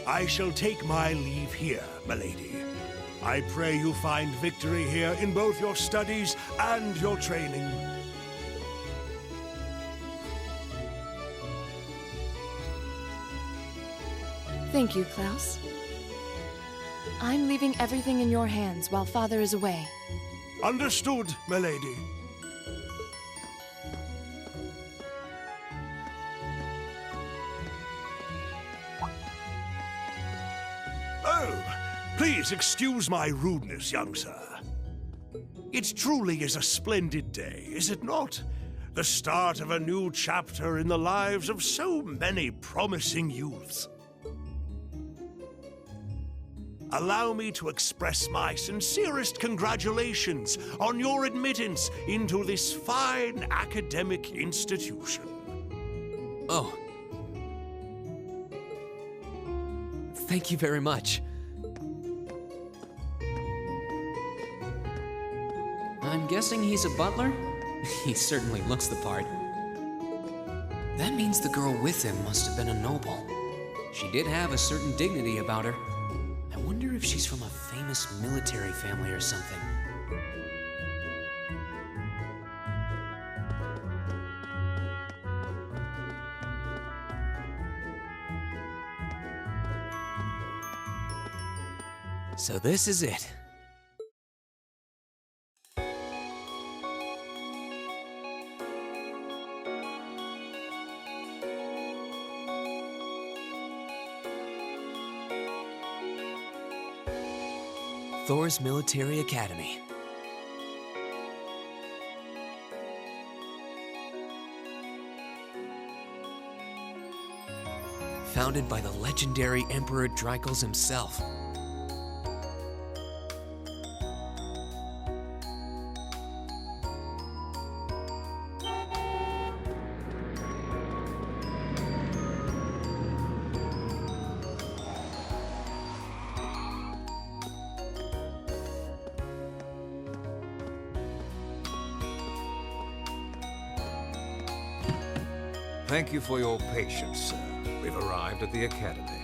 I shall take my leave here, milady. I pray you find victory here in both your studies and your training. Thank you, Klaus. I'm leaving everything in your hands while Father is away. Understood, milady. Oh, please excuse my rudeness, young sir. It truly is a splendid day, is it not? The start of a new chapter in the lives of so many promising youths. Allow me to express my sincerest congratulations on your admittance into this fine academic institution. Oh. Thank you very much. I'm guessing he's a butler? He certainly looks the part. That means the girl with him must have been a noble. She did have a certain dignity about her. I wonder if she's from a famous military family or something. So this is it. Thor's Military Academy. Founded by the legendary Emperor Dreichels himself. Thank you for your patience, sir. We've arrived at the Academy.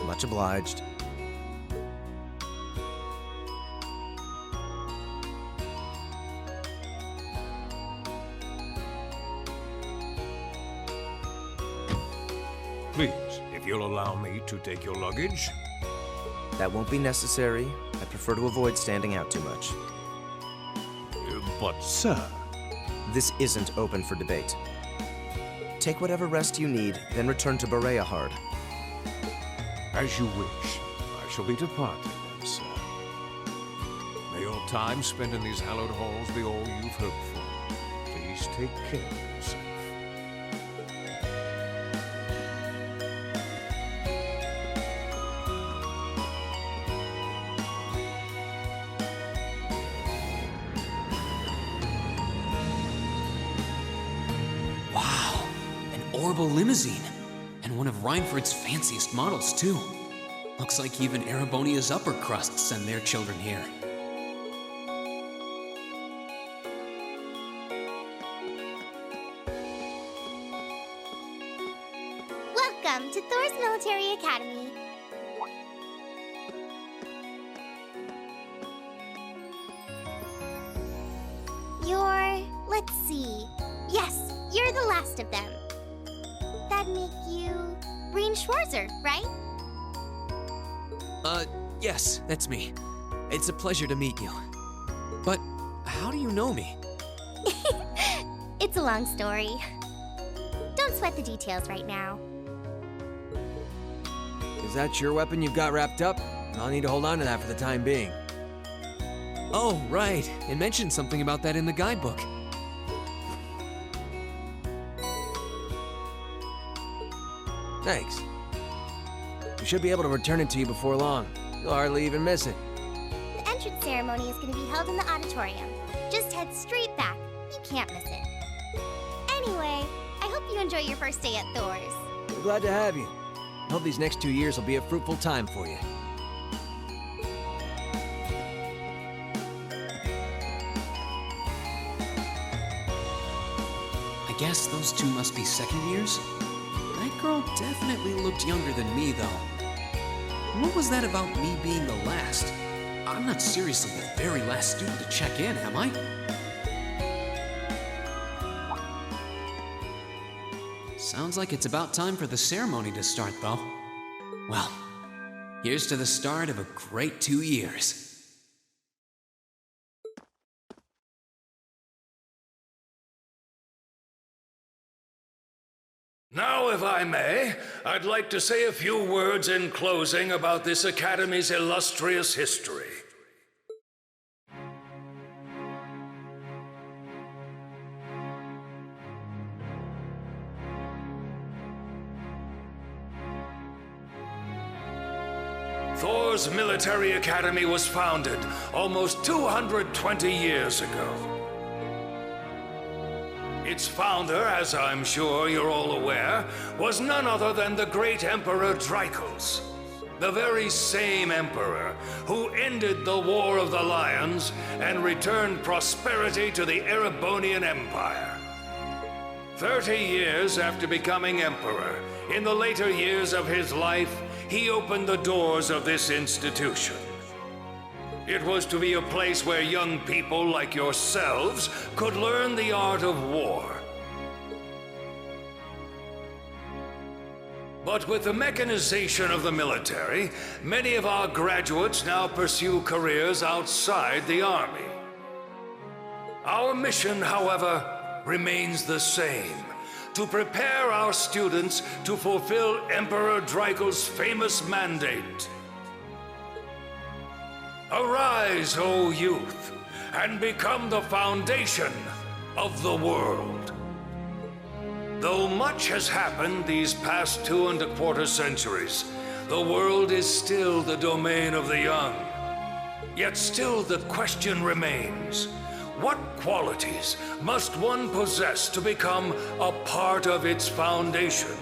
Much obliged. Please, if you'll allow me to take your luggage. That won't be necessary. I prefer to avoid standing out too much. But, sir... This isn't open for debate. Take whatever rest you need, then return to Bareahard. As you wish. I shall be departing then, sir. May your time spent in these hallowed halls be all you've hoped for. Please take care of yourself. Wow, an Orbital limousine. And one of Reinford's fanciest models, too. Looks like even Erebonia's upper crust send their children here. Welcome to Thor's Military Academy. Let's see. Yes, you're the last of them. That'd make you Breen Schwarzer, right? Yes, that's me. It's a pleasure to meet you. But how do you know me? It's a long story. Don't sweat the details right now. Is that your weapon you've got wrapped up? I'll need to hold on to that for the time being. Oh, right. It mentioned something about that in the guidebook. Thanks. We should be able to return it to you before long. You'll hardly even miss it. The entrance ceremony is going to be held in the auditorium. Just head straight back. You can't miss it. Anyway, I hope you enjoy your first day at Thor's. I'm glad to have you. I hope these next 2 years will be a fruitful time for you. I guess those two must be second years? I That girl definitely looked younger than me, though. What was that about me being the last? I'm not seriously the very last student to check in, am I? Sounds like it's about time for the ceremony to start, though. Well, here's to the start of a great 2 years. Now, if I may, I'd like to say a few words in closing about this Academy's illustrious history. Thor's Military Academy was founded almost 220 years ago. Its founder, as I'm sure you're all aware, was none other than the great Emperor Drykos, the very same emperor who ended the War of the Lions and returned prosperity to the Erebonian Empire. 30 years after becoming emperor, in the later years of his life, he opened the doors of this institution. It was to be a place where young people like yourselves could learn the art of war. But with the mechanization of the military, many of our graduates now pursue careers outside the army. Our mission, however, remains the same: to prepare our students to fulfill Emperor Drykos' famous mandate. Arise, O youth, and become the foundation of the world. Though much has happened these past 2¼ centuries, the world is still the domain of the young. Yet still the question remains: what qualities must one possess to become a part of its foundation?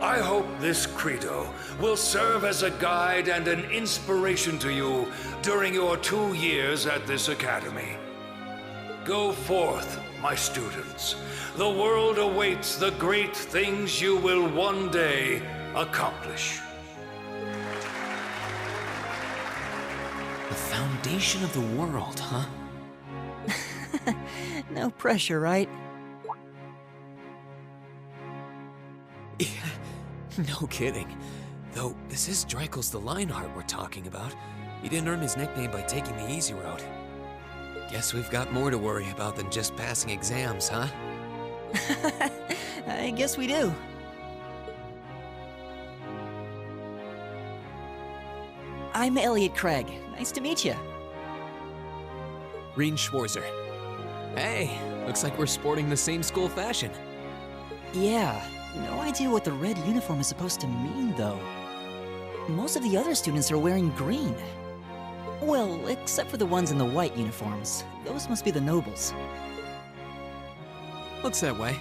I hope this credo will serve as a guide and an inspiration to you during your 2 years at this academy. Go forth, my students. The world awaits the great things you will one day accomplish. The foundation of the world, huh? No pressure, right? No kidding. Though, this is Drykos the Lionheart we're talking about. He didn't earn his nickname by taking the easy road. Guess we've got more to worry about than just passing exams, huh? I guess we do. I'm Elliot Craig. Nice to meet you. Reen Schwarzer. Hey, looks like we're sporting the same school fashion. Yeah, no idea what the red uniform is supposed to mean, though. Most of the other students are wearing green. Well, except for the ones in the white uniforms. Those must be the nobles. Looks that way.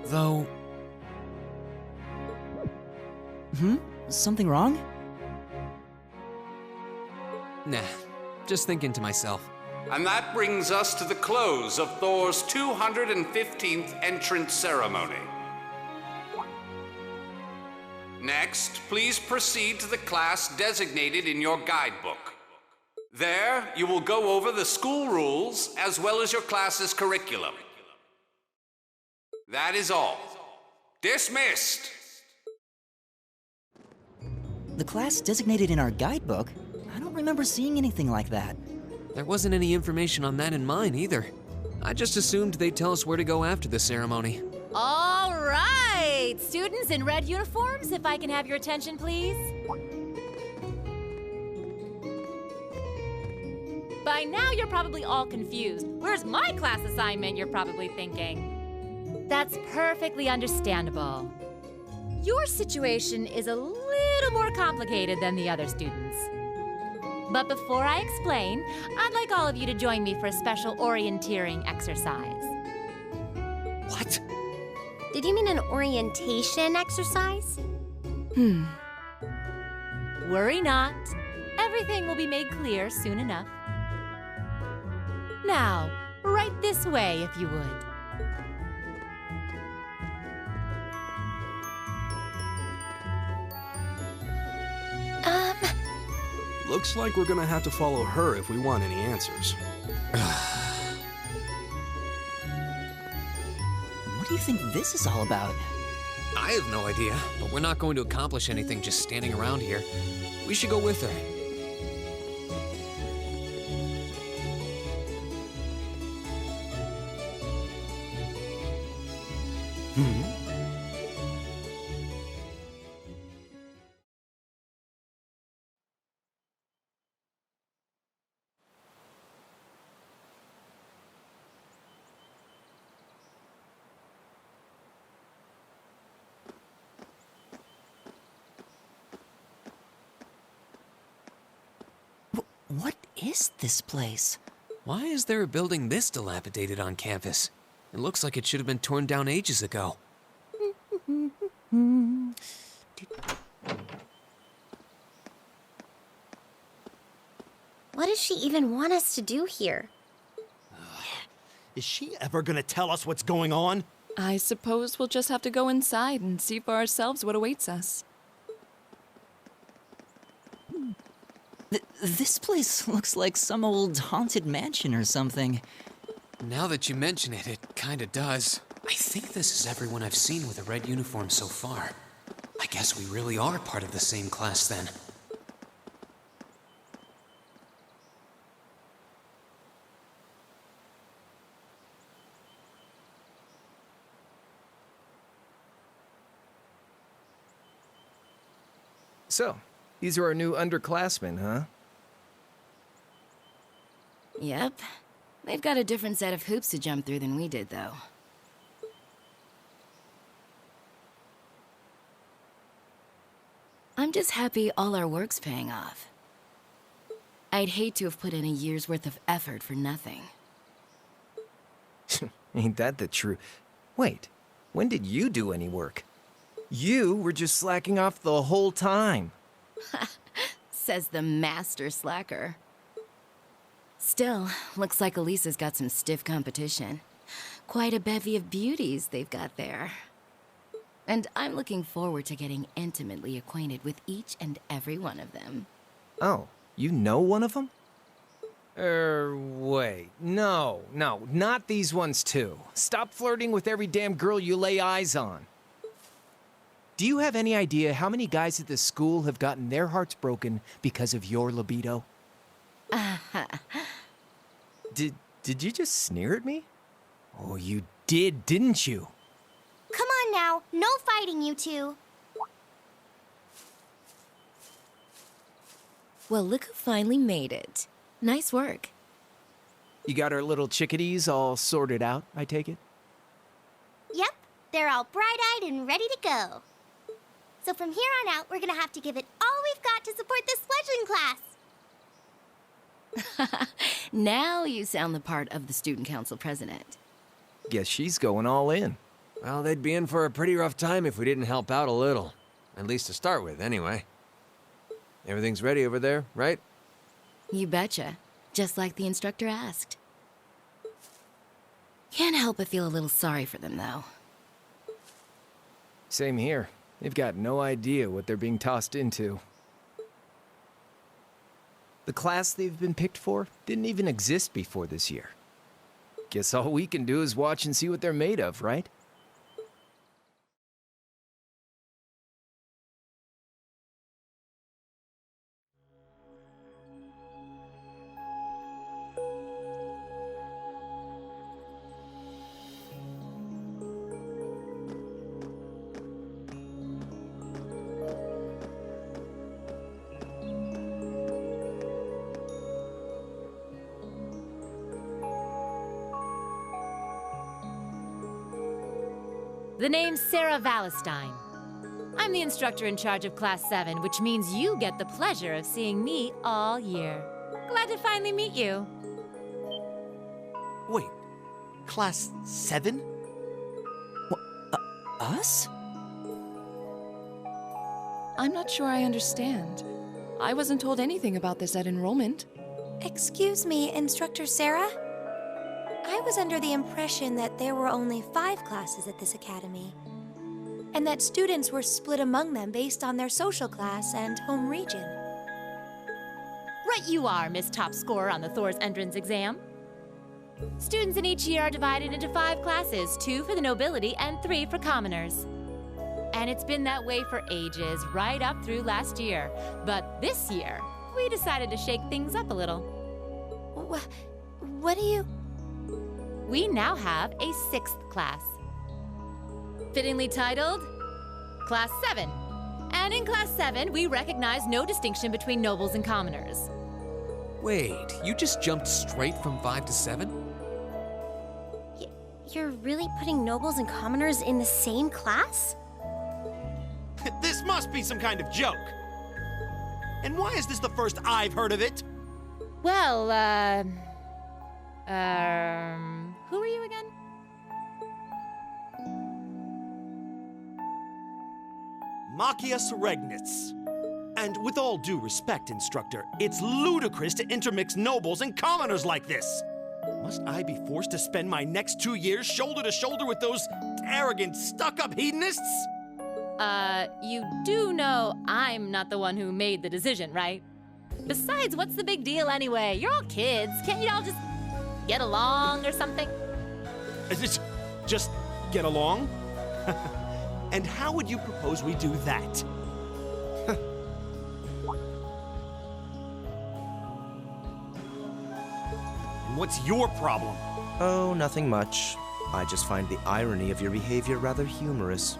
Though... Something wrong? Nah, just thinking to myself. And that brings us to the close of Thor's 215th entrance ceremony. Next, please proceed to the class designated in your guidebook. There, you will go over the school rules as well as your class's curriculum. That is all. Dismissed! The class designated in our guidebook? I don't remember seeing anything like that. There wasn't any information on that in mine either. I just assumed they'd tell us where to go after the ceremony. All right! Students in red uniforms, if I can have your attention, please. By now, you're probably all confused. Where's my class assignment, you're probably thinking. That's perfectly understandable. Your situation is a little more complicated than the other students. But before I explain, I'd like all of you to join me for a special orienteering exercise. What? Did you mean an orientation exercise? Worry not. Everything will be made clear soon enough. Now, right right this way, if you would. Looks like we're gonna have to follow her if we want any answers. What do you think this is all about? I have no idea, but we're not going to accomplish anything just standing around here. We should go with her. What is this place? Why is there a building this dilapidated on campus? It looks like it should have been torn down ages ago. What does she even want us to do here? Is she ever gonna tell us what's going on? I suppose we'll just have to go inside and see for ourselves what awaits us. This place looks like some old haunted mansion or something. Now that you mention it, it kinda does. I think this is everyone I've seen with a red uniform so far. I guess we really are part of the same class then. So, these are our new underclassmen, huh? Yep. They've got a different set of hoops to jump through than we did, though. I'm just happy all our work's paying off. I'd hate to have put in a year's worth of effort for nothing. Ain't that the truth? Wait, when did you do any work? You were just slacking off the whole time. Says the master slacker. Still, looks like Elisa's got some stiff competition. Quite a bevy of beauties they've got there. And I'm looking forward to getting intimately acquainted with each and every one of them. Oh, you know one of them? Wait. No, not these ones too. Stop flirting with every damn girl you lay eyes on. Do you have any idea how many guys at this school have gotten their hearts broken because of your libido? Did you just sneer at me? Oh, you did, didn't you? Come on now, no fighting, you two. Well, look who finally made it. Nice work. You got our little chickadees all sorted out, I take it? Yep, they're all bright-eyed and ready to go. So from here on out, we're gonna have to give it all we've got to support this fledgling class. Now you sound the part of the student council president. Guess she's going all in. Well, they'd be in for a pretty rough time if we didn't help out a little. At least to start with, anyway. Everything's ready over there, right? You betcha. Just like the instructor asked. Can't help but feel a little sorry for them, though. Same here. They've got no idea what they're being tossed into. The class they've been picked for didn't even exist before this year. Guess all we can do is watch and see what they're made of, right? The name's Sarah Valestine. I'm the instructor in charge of Class 7, which means you get the pleasure of seeing me all year. Glad to finally meet you. Wait, Class 7? Us? I'm not sure I understand. I wasn't told anything about this at enrollment. Excuse me, Instructor Sarah? I was under the impression that there were only 5 classes at this academy, and that students were split among them based on their social class and home region. Right you are, Miss Top Scorer on the Thor's entrance exam. Students in each year are divided into 5 classes, 2 for the nobility and 3 for commoners. And it's been that way for ages, right up through last year. But this year, we decided to shake things up a little. What do you... We now have a 6th class. Fittingly titled, Class 7. And in Class 7, we recognize no distinction between nobles and commoners. Wait, you just jumped straight from 5 to 7? You're really putting nobles and commoners in the same class? This must be some kind of joke. And why is this the first I've heard of it? Well, who are you again? Machias Regnitz. And with all due respect, instructor, it's ludicrous to intermix nobles and commoners like this. Must I be forced to spend my next 2 years shoulder to shoulder with those arrogant, stuck-up hedonists? You do know I'm not the one who made the decision, right? Besides, what's the big deal anyway? You're all kids. Can't you all just get along or something? Is it just get along? And how would you propose we do that? And what's your problem? Oh, nothing much. I just find the irony of your behavior rather humorous.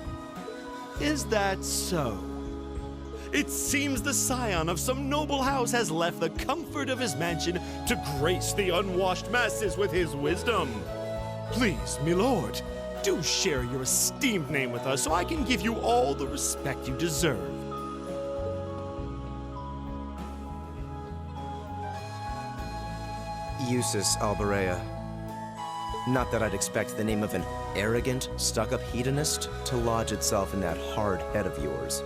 Is that so? It seems the scion of some noble house has left the comfort of his mansion to grace the unwashed masses with his wisdom. Please, milord, do share your esteemed name with us so I can give you all the respect you deserve. Eustace Alberea. Not that I'd expect the name of an arrogant, stuck-up hedonist to lodge itself in that hard head of yours.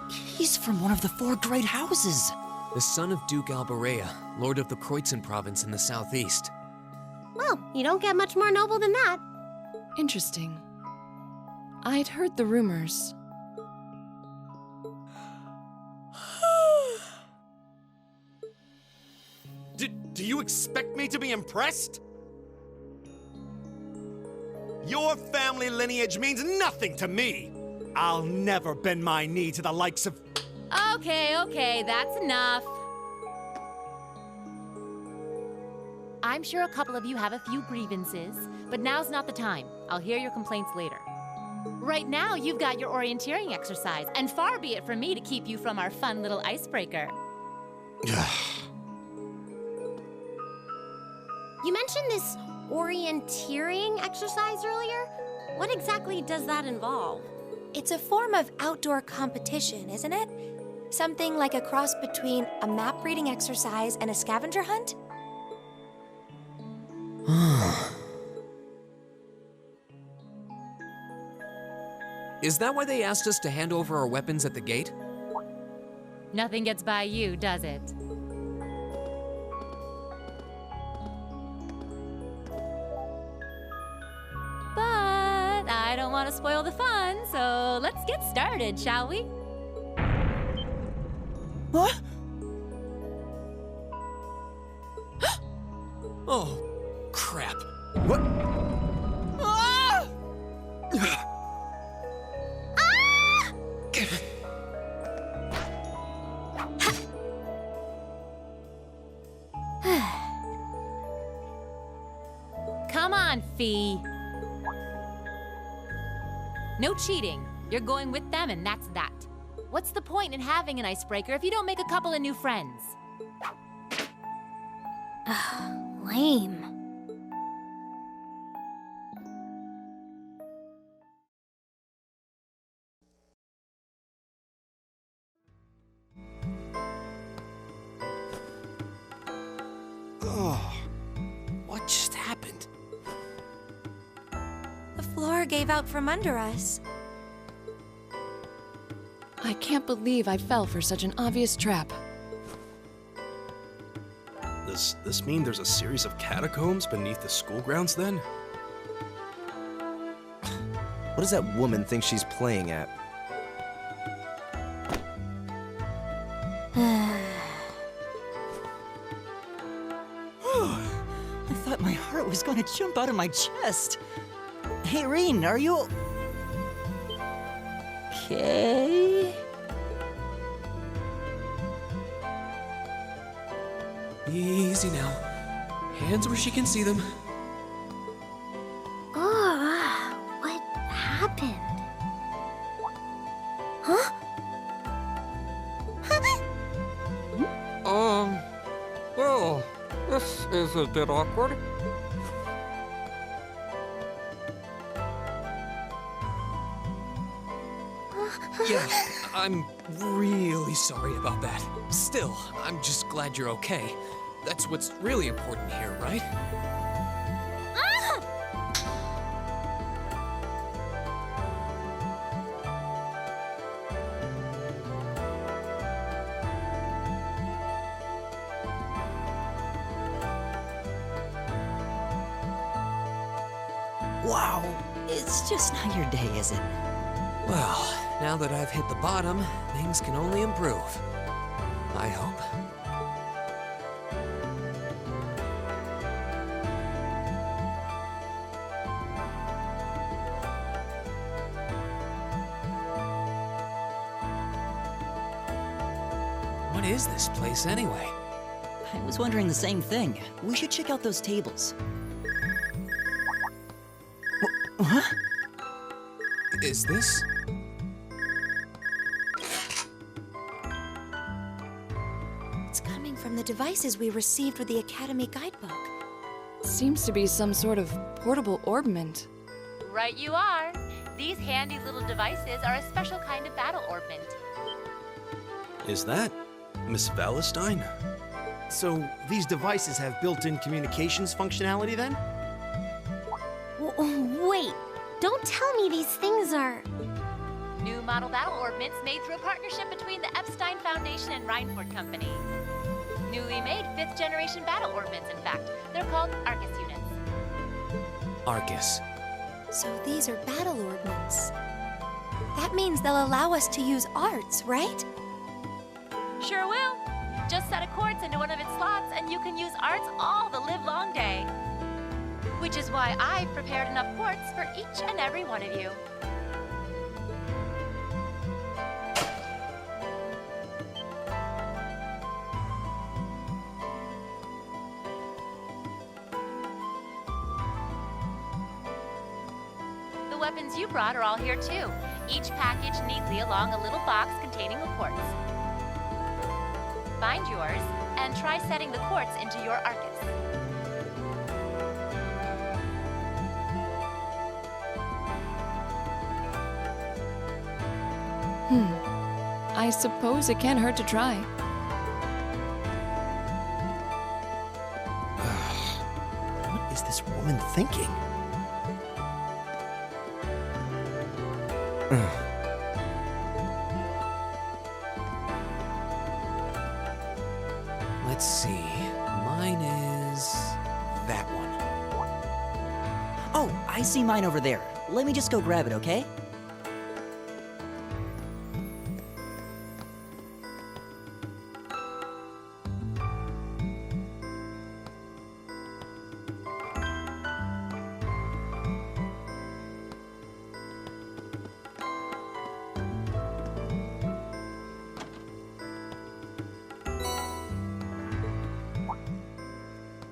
He's from one of the 4 great houses. The son of Duke Alberea, lord of the Kreutzen province in the southeast. Well, you don't get much more noble than that. Interesting. I'd heard the rumors. Do you expect me to be impressed? Your family lineage means nothing to me. I'll never bend my knee to the likes of... Okay, that's enough. I'm sure a couple of you have a few grievances, but now's not the time. I'll hear your complaints later. Right now, you've got your orienteering exercise, and far be it from me to keep you from our fun little icebreaker. You mentioned this orienteering exercise earlier. What exactly does that involve? It's a form of outdoor competition, isn't it? Something like a cross between a map-reading exercise and a scavenger hunt? Is that why they asked us to hand over our weapons at the gate? Nothing gets by you, does it? But I don't want to spoil the fun, so let's get started, shall we? What? Oh, crap. What? Ah! Come on, Fee. No cheating. You're going with them, and that's that. What's the point in having an icebreaker if you don't make a couple of new friends? Lame. Oh, what just happened? The floor gave out from under us. I can't believe I fell for such an obvious trap. Does this mean there's a series of catacombs beneath the school grounds then? What does that woman think she's playing at? I thought my heart was going to jump out of my chest. Hey, Rean, are you... okay? Easy now. Hands where she can see them. Oh, what happened? Huh? Well, this is a bit awkward. Yeah, I'm really sorry about that. Still, I'm just glad you're okay. That's what's really important here, right? Wow, it's just not your day, is it? Well, now that I've hit the bottom, things can only improve. I hope. What is this place anyway? I was wondering the same thing. We should check out those tables. Huh? Is this? It's coming from the devices we received with the Academy guidebook. Seems to be some sort of portable orbment. Right you are. These handy little devices are a special kind of battle orbment. Is that Miss Valentine? So, these devices have built-in communications functionality then? Wait, don't tell me these things are... New model battle orbments made through a partnership between the Epstein Foundation and Reinford Company. Newly made 5th generation battle orbments, in fact. They're called Arcus units. Arcus. So these are battle orbments. That means they'll allow us to use arts, right? Sure will. Just set a quartz into one of its slots and you can use arts all the livelong day. Which is why I've prepared enough quartz for each and every one of you. The weapons you brought are all here too, each packaged neatly along a little box containing a quartz. Find yours and try setting the quartz into your Arcus. I suppose it can't hurt to try. What is this woman thinking? Let's see. Mine is that one. Oh, I see mine over there. Let me just go grab it, okay?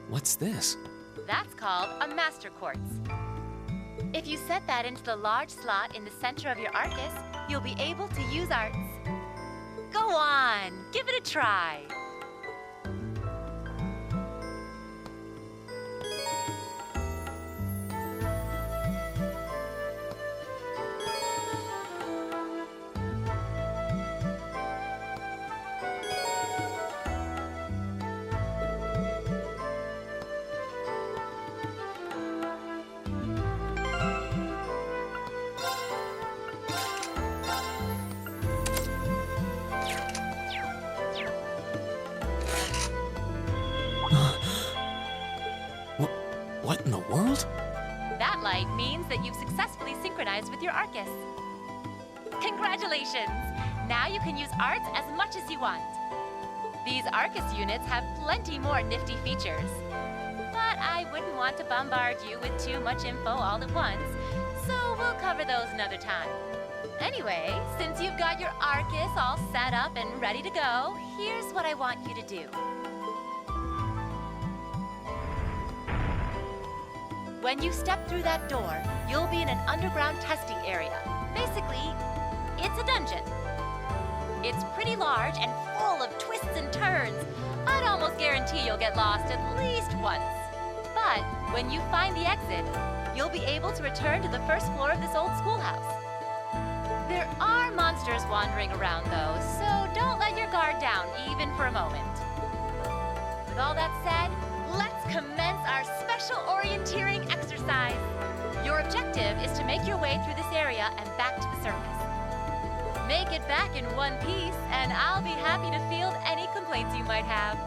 What's this? That's called a Master Quartz. If you set that into the large slot in the center of your Arcus, you'll be able to use arts. Go on, give it a try. What in the world? That light means that you've successfully synchronized with your Arcus. Congratulations! Now you can use arts as much as you want. These Arcus units have plenty more nifty features. But I wouldn't want to bombard you with too much info all at once, so we'll cover those another time. Anyway, since you've got your Arcus all set up and ready to go, here's what I want you to do. When you step through that door, you'll be in an underground testing area. Basically, it's a dungeon. It's pretty large and full of twists and turns. I'd almost guarantee you'll get lost at least once. But when you find the exit, you'll be able to return to the first floor of this old schoolhouse. There are monsters wandering around, though, so don't let your guard down, even for a moment. With all that said, let's commence our special orienteering exercise. Your objective is to make your way through this area and back to the surface. Make it back in one piece, and I'll be happy to field any complaints you might have.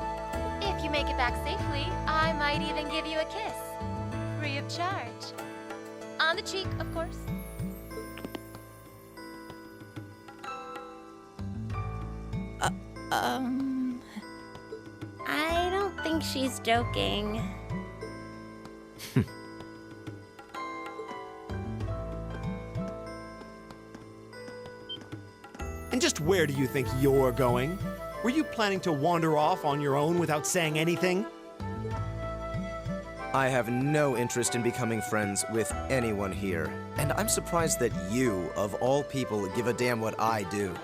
If you make it back safely, I might even give you a kiss. Free of charge. On the cheek, of course. I don't think she's joking. And just where do you think you're going? Were you planning to wander off on your own without saying anything? I have no interest in becoming friends with anyone here, and I'm surprised that you, of all people, give a damn what I do.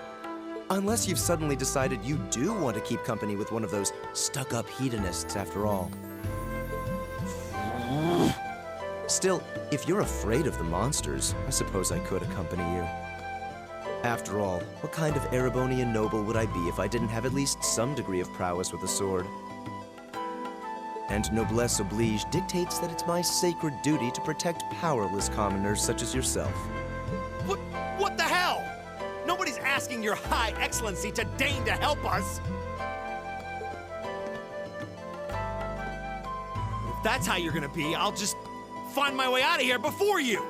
Unless you've suddenly decided you do want to keep company with one of those stuck-up hedonists after all. Still, if you're afraid of the monsters, I suppose I could accompany you. After all, what kind of Erebonian noble would I be if I didn't have at least some degree of prowess with a sword? And noblesse oblige dictates that it's my sacred duty to protect powerless commoners such as yourself. What the hell? Nobody's asking your high excellency to deign to help us! If that's how you're gonna be, I'll just find my way out of here before you!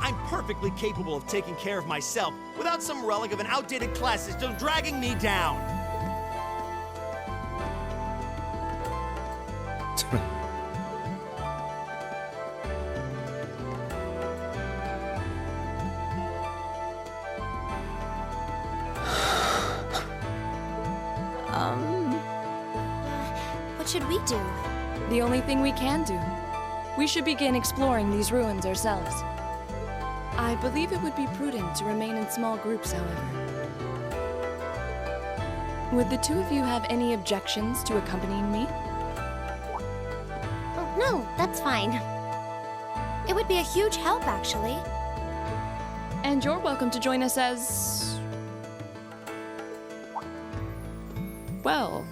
I'm perfectly capable of taking care of myself without some relic of an outdated class system dragging me down! What should we do? The only thing we can do. We should begin exploring these ruins ourselves. I believe it would be prudent to remain in small groups, however. Would the two of you have any objections to accompanying me? Oh, no, that's fine. It would be a huge help, actually. And you're welcome to join us as... well,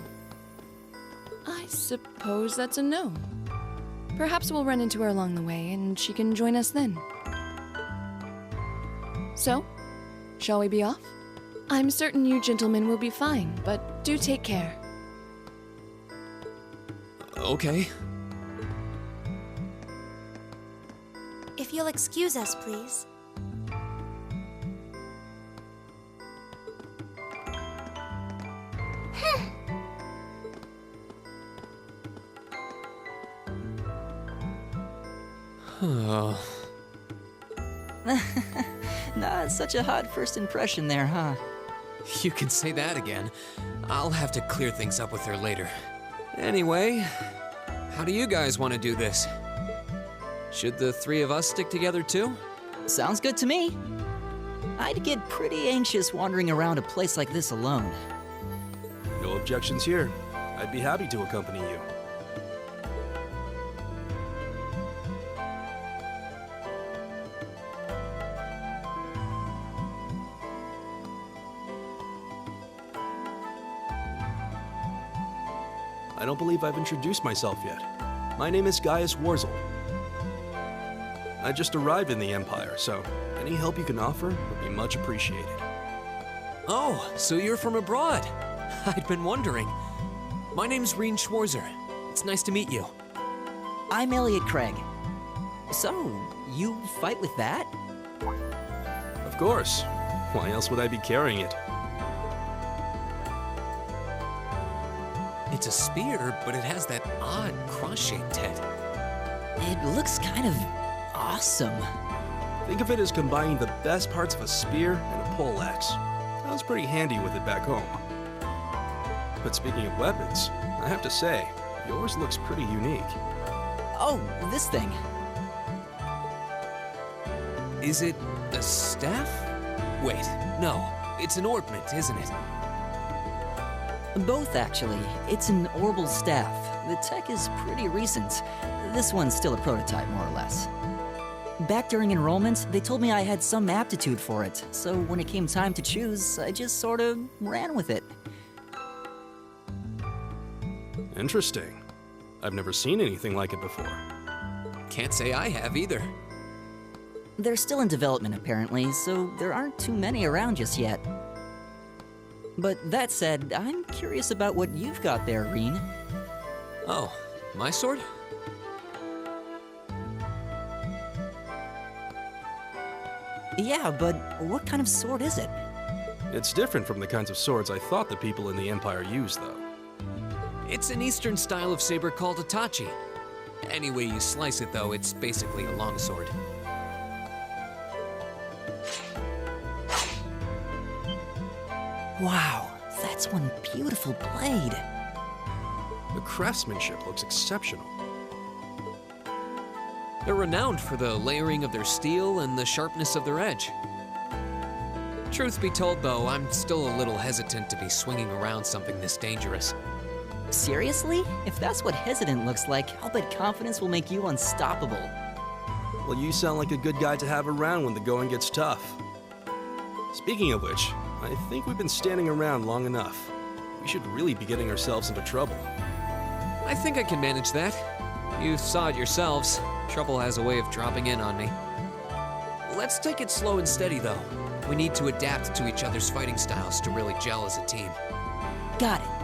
I suppose that's a no. Perhaps we'll run into her along the way, and she can join us then. So, shall we be off? I'm certain you gentlemen will be fine, but do take care. Okay. If you'll excuse us, please. Oh. Not such a hot first impression there, huh? You can say that again. I'll have to clear things up with her later. Anyway, how do you guys want to do this? Should the three of us stick together too? Sounds good to me. I'd get pretty anxious wandering around a place like this alone. No objections here. I'd be happy to accompany you. I don't believe I've introduced myself yet. My name is Gaius Warzel. I just arrived in the Empire, so any help you can offer would be much appreciated. Oh, so you're from abroad. I'd been wondering. My name's Rien Schwarzer. It's nice to meet you. I'm Elliot Craig. So, you fight with that? Of course. Why else would I be carrying it? It's a spear, but it has that odd cross-shaped head. It looks kind of awesome. Think of it as combining the best parts of a spear and a poleaxe. I was pretty handy with it back home. But speaking of weapons, I have to say, yours looks pretty unique. Oh, this thing. Is it a staff? Wait, no. It's an ornament, isn't it? Both, actually. It's an Orbal staff. The tech is pretty recent. This one's still a prototype, more or less. Back during enrollment, they told me I had some aptitude for it, so when it came time to choose, I just sort of ran with it. Interesting. I've never seen anything like it before. Can't say I have either. They're still in development, apparently, so there aren't too many around just yet. But that said, I'm curious about what you've got there, Rean. Oh, my sword? Yeah, but what kind of sword is it? It's different from the kinds of swords I thought the people in the Empire used, though. It's an Eastern style of saber called a tachi. Any way you slice it, though, it's basically a longsword. Wow, that's one beautiful blade. The craftsmanship looks exceptional. They're renowned for the layering of their steel and the sharpness of their edge. Truth be told, though, I'm still a little hesitant to be swinging around something this dangerous. Seriously? If that's what hesitant looks like, I'll bet confidence will make you unstoppable. Well, you sound like a good guy to have around when the going gets tough. Speaking of which, I think we've been standing around long enough. We should really be getting ourselves into trouble. I think I can manage that. You saw it yourselves. Trouble has a way of dropping in on me. Let's take it slow and steady, though. We need to adapt to each other's fighting styles to really gel as a team. Got it.